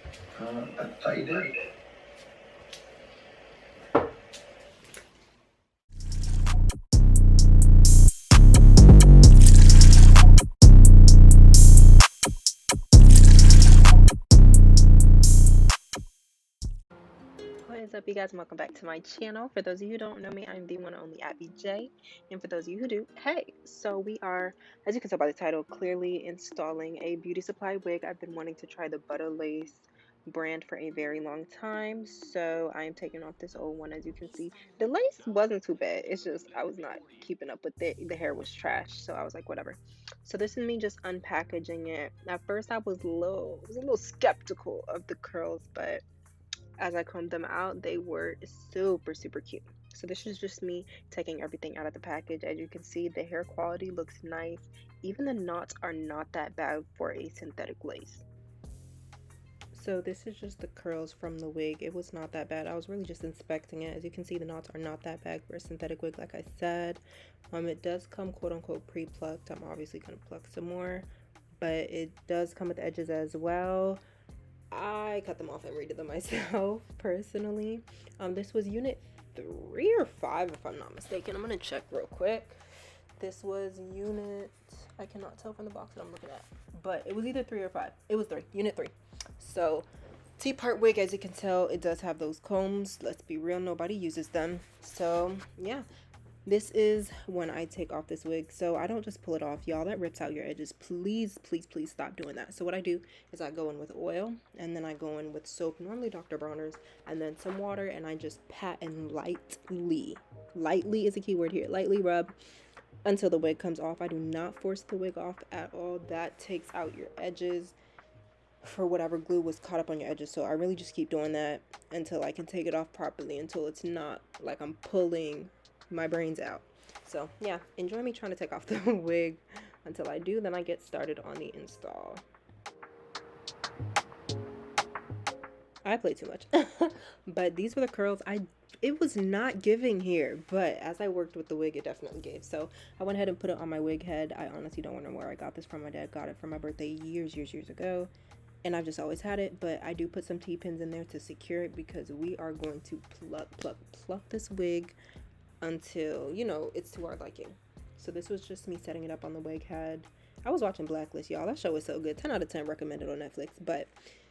I thought you did. What is up, you guys, and welcome back to my channel. For those of you who don't know me, I'm the one and only AbbyJ, and for those of you who do, hey. So we are, as you can tell by the title, clearly installing a beauty supply wig. I've been wanting to try the Butter Lace brand for a very long time, so I am taking off this old one. As you can see, the lace wasn't too bad, it's just I was not keeping up with it. The hair was trash, so I was like, whatever. So this is me just unpackaging it. At first I was a little skeptical of the curls, but as I combed them out, they were super, super cute. So this is just me taking everything out of the package. As you can see, the hair quality looks nice. Even the knots are not that bad for a synthetic lace. So this is just the curls from the wig. It was not that bad. I was really just inspecting it. As you can see, the knots are not that bad for a synthetic wig, like I said. It does come quote unquote pre-plucked. I'm obviously gonna pluck some more, but it does come with the edges as well. I cut them off and redid them myself personally. This was unit 3 or 5 if I'm not mistaken. I'm gonna check real quick. This was unit, I cannot tell from the box that I'm looking at, but it was either 3 or 5. It was 3, unit 3. So T-part wig, as you can tell, it does have those combs. Let's be real, nobody uses them. So yeah, this is when I take off this wig. So I don't just pull it off, y'all. That rips out your edges. Please, please, please stop doing that. So what I do is I go in with oil, and then I go in with soap, normally Dr. Bronner's, and then some water, and I just pat and lightly is a key word here, lightly rub until the wig comes off. I do not force the wig off at all. That takes out your edges for whatever glue was caught up on your edges. So I really just keep doing that until I can take it off properly, until it's not like I'm pulling my brains out. So yeah, enjoy me trying to take off the wig. Until I do, then I get started on the install. I play too much. But these were the curls. It was not giving here, but as I worked with the wig, it definitely gave. So I went ahead and put it on my wig head. I honestly don't know where I got this from. My dad got it for my birthday years ago, and I've just always had it. But I do put some T-pins in there to secure it, because we are going to pluck this wig until, you know, it's to our liking. So this was just me setting it up on the wig head. I was watching Blacklist, y'all. That show is so good. 10 out of 10 recommended on Netflix. But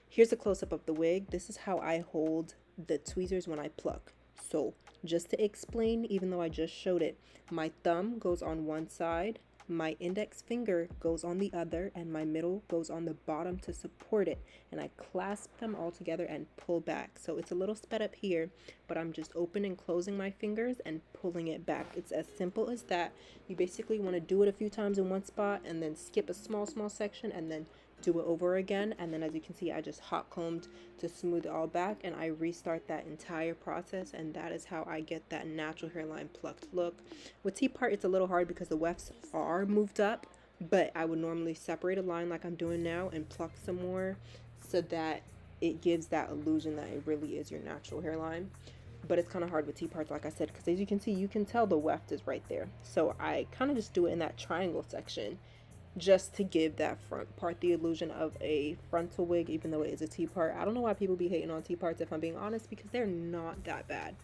here's a close-up of the wig. This is how I hold the tweezers when I pluck. So just to explain, even though I just showed it, my thumb goes on one side, my index finger goes on the other, and my middle goes on the bottom to support it. And I clasp them all together and pull back. So it's a little sped up here, but I'm just opening and closing my fingers and pulling it back. It's as simple as that. You basically want to do it a few times in one spot and then skip a small section and then do it over again. And then, as you can see, I just hot combed to smooth it all back, and I restart that entire process, and that is how I get that natural hairline plucked look. With T-part, it's a little hard because the wefts are moved up, but I would normally separate a line like I'm doing now and pluck some more, so that it gives that illusion that it really is your natural hairline. But it's kind of hard with T-parts, like I said, because as you can see, you can tell the weft is right there. So I kind of just do it in that triangle section, just to give that front part the illusion of a frontal wig, even though it is a T-part. I don't know why people be hating on T-parts, if I'm being honest, because they're not that bad.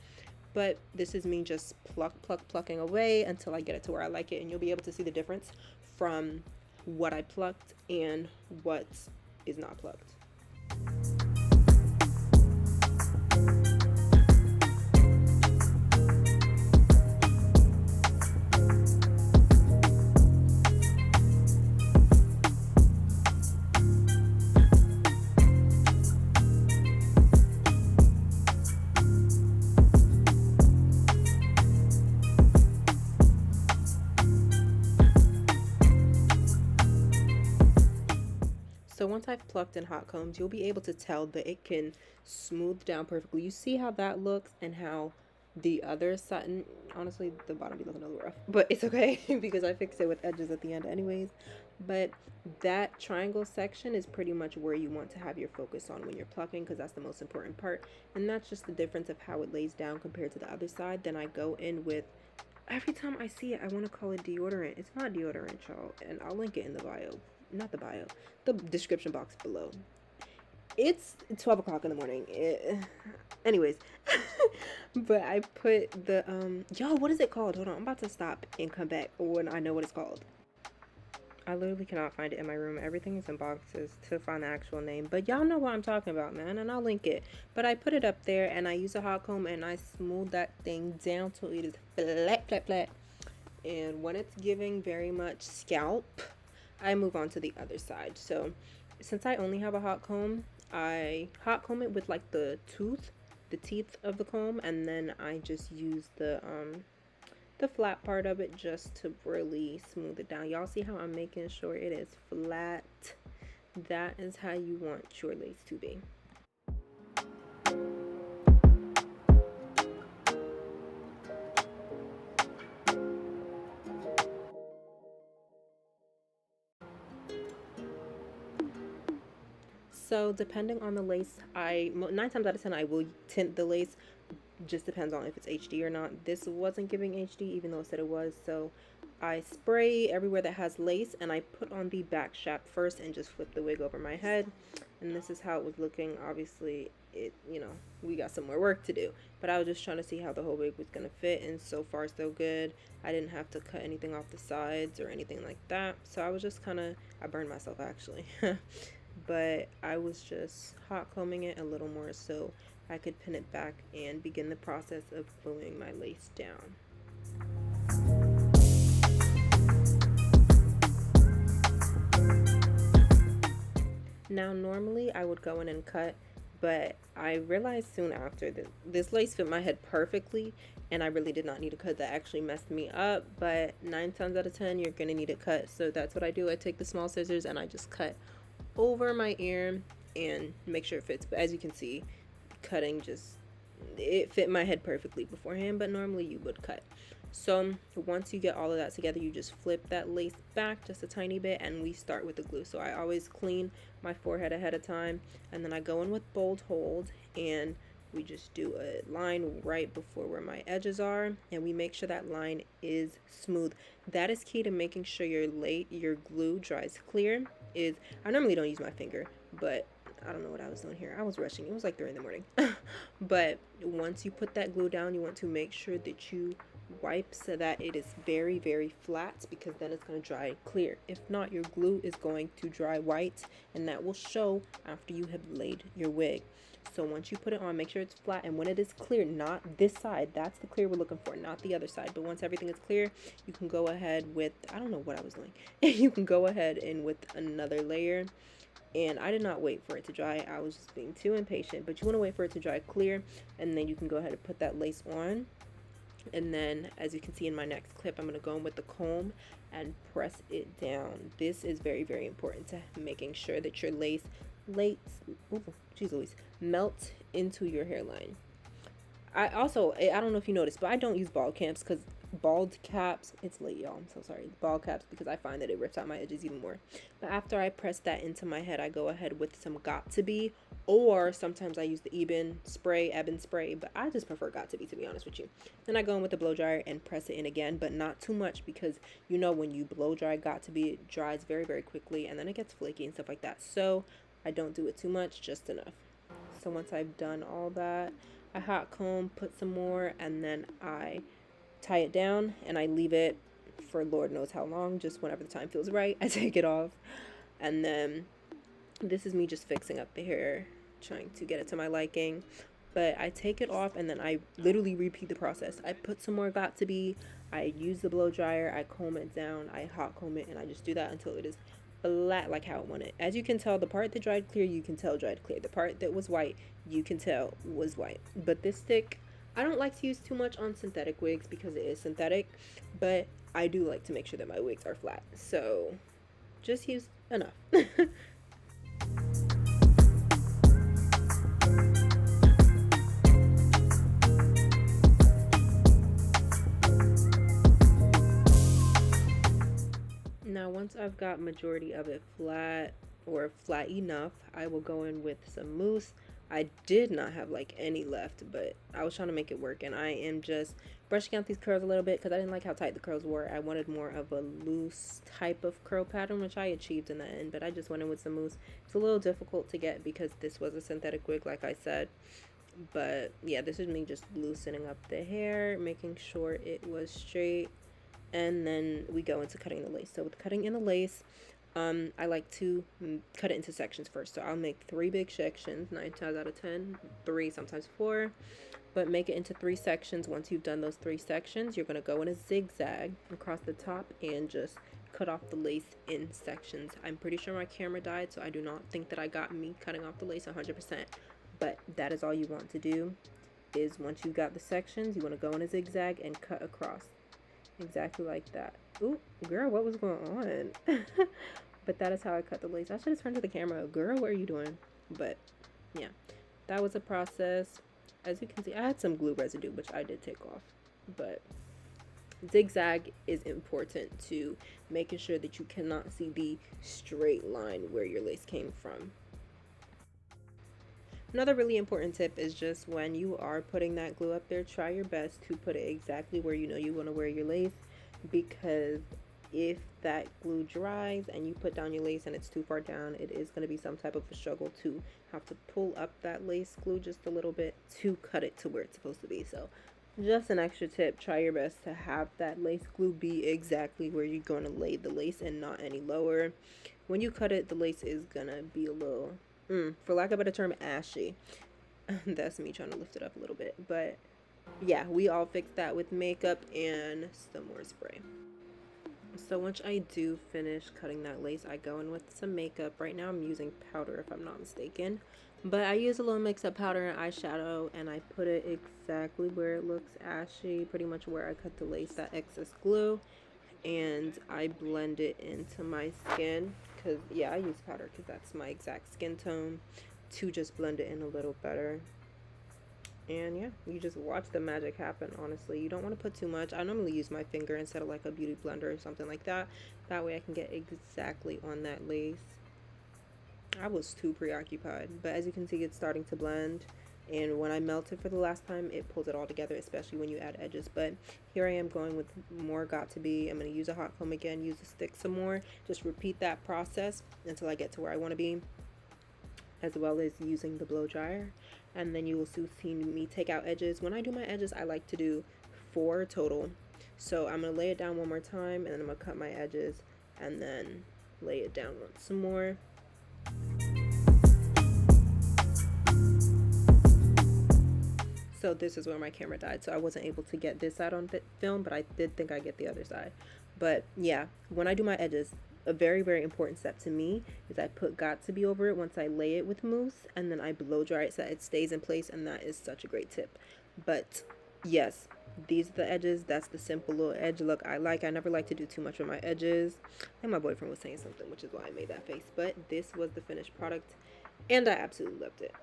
But this is me just plucking away until I get it to where I like it, and you'll be able to see the difference from what I plucked and what is not plucked. So once I've plucked and hot combed, you'll be able to tell that it can smooth down perfectly. You see how that looks and how the other side, and honestly, the bottom be looking a little rough, but it's okay because I fixed it with edges at the end anyways. But that triangle section is pretty much where you want to have your focus on when you're plucking, because that's the most important part. And that's just the difference of how it lays down compared to the other side. Then I go in with, every time I see it, I want to call it deodorant. It's not deodorant, y'all, and I'll link it in the bio. Not the bio, the description box below. It's 12 o'clock in the morning. Anyways, but I put the y'all, what is it called? Hold on, I'm about to stop and come back when I know what it's called. I literally cannot find it in my room. Everything is in boxes to find the actual name. But y'all know what I'm talking about, man, and I'll link it. But I put it up there, and I use a hot comb, and I smooth that thing down till it is flat, flat, flat. And when it's giving very much scalp, I move on to the other side. So since I only have a hot comb, I hot comb it with like the teeth of the comb, and then I just use the flat part of it just to really smooth it down. Y'all see how I'm making sure it is flat? That is how you want your lace to be. So depending on the lace, 9 times out of 10 I will tint the lace. Just depends on if it's HD or not. This wasn't giving HD even though it said it was, so I spray everywhere that has lace, and I put on the back strap first and just flip the wig over my head. And this is how it was looking. Obviously we got some more work to do, but I was just trying to see how the whole wig was gonna fit, and so far so good. I didn't have to cut anything off the sides or anything like that, so I was just I burned myself actually. But I was just hot combing it a little more so I could pin it back and begin the process of gluing my lace down. Now normally I would go in and cut, but I realized soon after that this lace fit my head perfectly, and I really did not need a cut. That actually messed me up, but 9 times out of 10 you're gonna need a cut, so that's what I do. I take the small scissors and I just cut over my ear and make sure it fits. But as you can see, cutting it fit my head perfectly beforehand, but normally you would cut. So once you get all of that together, you just flip that lace back just a tiny bit, and we start with the glue. So I always clean my forehead ahead of time, and then I go in with bold hold, and we just do a line right before where my edges are, and we make sure that line is smooth. That is key to making sure your glue dries clear. I normally don't use my finger, but I don't know what I was doing here. I was rushing. It was like 3 in the morning. But once you put that glue down, you want to make sure that you wipe so that it is very, very flat, because then it's going to dry clear. If not, your glue is going to dry white, and that will show after you have laid your wig. So once you put it on, make sure it's flat, and when it is clear, not this side, that's the clear we're looking for, not the other side. But once everything is clear, you can go ahead with, I don't know what I was doing. You can go ahead and with another layer. And I did not wait for it to dry. I was just being too impatient. But you want to wait for it to dry clear, and then you can go ahead and put that lace on. And then, as you can see in my next clip, I'm going to go in with the comb and press it down. This is very, very important to making sure that your lace melts into your hairline. I don't know if you noticed, but I don't use bald caps because it's late, y'all, I'm so sorry. Bald caps, because I find that it rips out my edges even more. But after I press that into my head, I go ahead with some Got2b, or sometimes I use the Ebin spray, but I just prefer Got2b, to be honest with you. Then I go in with the blow dryer and press it in again, but not too much, because when you blow dry Got2b, it dries very, very quickly, and then it gets flaky and stuff like that. So I don't do it too much, just enough. So once I've done all that, I hot comb, put some more, and then I tie it down, and I leave it for Lord knows how long, just whenever the time feels right. I take it off, and then this is me just fixing up the hair, trying to get it to my liking. But I take it off, and then I literally repeat the process. I put some more Got2b, I use the blow dryer, I comb it down, I hot comb it, and I just do that until it is flat like how I want it. As you can tell, the part that dried clear, you can tell dried clear. The part that was white, you can tell was white. But this stick, I don't like to use too much on synthetic wigs because it is synthetic, but I do like to make sure that my wigs are flat. So just use enough. Now once I've got majority of it flat, or flat enough, I will go in with some mousse. I did not have like any left, but I was trying to make it work, and I am just brushing out these curls a little bit because I didn't like how tight the curls were. I wanted more of a loose type of curl pattern, which I achieved in the end, but I just went in with some mousse. It's a little difficult to get because this was a synthetic wig, like I said, but yeah, this is me just loosening up the hair, making sure it was straight, and then we go into cutting the lace. So with cutting in the lace, I like to cut it into sections first. So I'll make 3 big sections, 9 times out of 10, 3, sometimes 4, but make it into 3 sections. Once you've done those 3 sections, you're going to go in a zigzag across the top and just cut off the lace in sections. I'm pretty sure my camera died, so I do not think that I got me cutting off the lace 100%, but that is all you want to do. Is once you got the sections, you want to go in a zigzag and cut across exactly like that. Ooh, girl, what was going on? But that is how I cut the lace. I should have turned to the camera. Girl, what are you doing? But yeah, that was a process. As you can see, I had some glue residue, which I did take off. But zigzag is important to making sure that you cannot see the straight line where your lace came from. Another really important tip is just when you are putting that glue up there, try your best to put it exactly where you know you want to wear your lace, because if that glue dries and you put down your lace and it's too far down, it is going to be some type of a struggle to have to pull up that lace glue just a little bit to cut it to where it's supposed to be. So just an extra tip, try your best to have that lace glue be exactly where you're going to lay the lace and not any lower. When you cut it, the lace is going to be a little, for lack of a better term, ashy. That's me trying to lift it up a little bit. But yeah, we all fixed that with makeup and some more spray. So once I do finish cutting that lace, I go in with some makeup. Right now I'm using powder, if I'm not mistaken, but I use a little mix-up powder and eyeshadow, and I put it exactly where it looks ashy, pretty much where I cut the lace, that excess glue, and I blend it into my skin, because yeah, I use powder because that's my exact skin tone, to just blend it in a little better. And yeah, you just watch the magic happen. Honestly, you don't want to put too much. I normally use my finger instead of like a beauty blender or something like that. That way I can get exactly on that lace. I was too preoccupied, but as you can see, it's starting to blend, and when I melt it for the last time, it pulls it all together, especially when you add edges. But here I am going with more got to be. I'm going to use a hot comb again, use a stick some more, just repeat that process until I get to where I want to be, as well as using the blow dryer. And then you will see me take out edges. When I do my edges, I like to do 4 total. So I'm going to lay it down one more time, and then I'm going to cut my edges and then lay it down once more. So this is where my camera died, so I wasn't able to get this side on film, but I did think I get the other side. But yeah, when I do my edges, a very, very important step to me is I put got to be over it once I lay it with mousse, and then I blow dry it so that it stays in place, and that is such a great tip. But yes, these are the edges. That's the simple little edge look I like. I never like to do too much with my edges. And my boyfriend was saying something, which is why I made that face. But this was the finished product, and I absolutely loved it.